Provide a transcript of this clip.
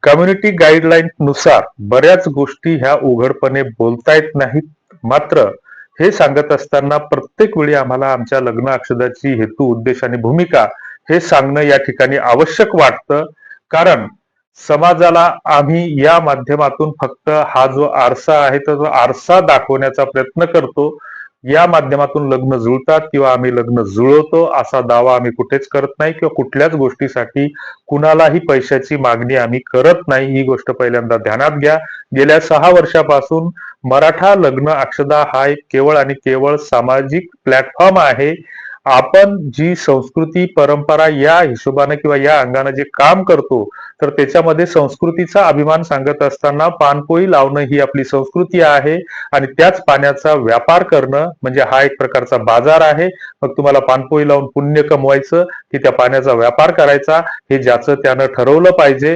Community guideline नुसार बऱ्याच गोष्टी ह्या उघडपणे बोलता येत नाहीत. मात्र हे सांगत असताना प्रत्येक वेळी आम्हाला आमच्या लग्न अक्षदाची हेतू, उद्देश आणि भूमिका हे सांगणं या ठिकाणी आवश्यक वाटतं. कारण समाजाला आम्ही या माध्यमातून फक्त हा जो आरसा आहे तर तो आरसा दाखवण्याचा प्रयत्न करतो. या माध्यमातून लग्न जुळतात किंवा आम्ही लग्न जुळवतो असा दावा आम्ही कुठेच करत नाही किंवा कुठल्याच गोष्टीसाठी कुणालाही पैशाची मागणी आम्ही करत नाही. ही गोष्ट पहिल्यांदा ध्यानात घ्या. गेल्या 6 वर्षापासून मराठा लग्न अक्षदा हा एक केवळ आणि केवळ सामाजिक प्लॅटफॉर्म आहे. आपण जी संस्कृती परंपरा या हिशोबाने किंवा या अंगाने जे काम करतो तर त्याच्यामध्ये संस्कृतीचा अभिमान सांगत असताना पानपोई लावणं ही आपली संस्कृती आहे आणि त्याच पाण्याचा व्यापार करणं म्हणजे हा एक प्रकारचा बाजार आहे. मग तुम्हाला पानपोई लावून पुण्य कमवायचं की त्या पाण्याचा व्यापार करायचा हे ज्याचं त्यानं ठरवलं पाहिजे.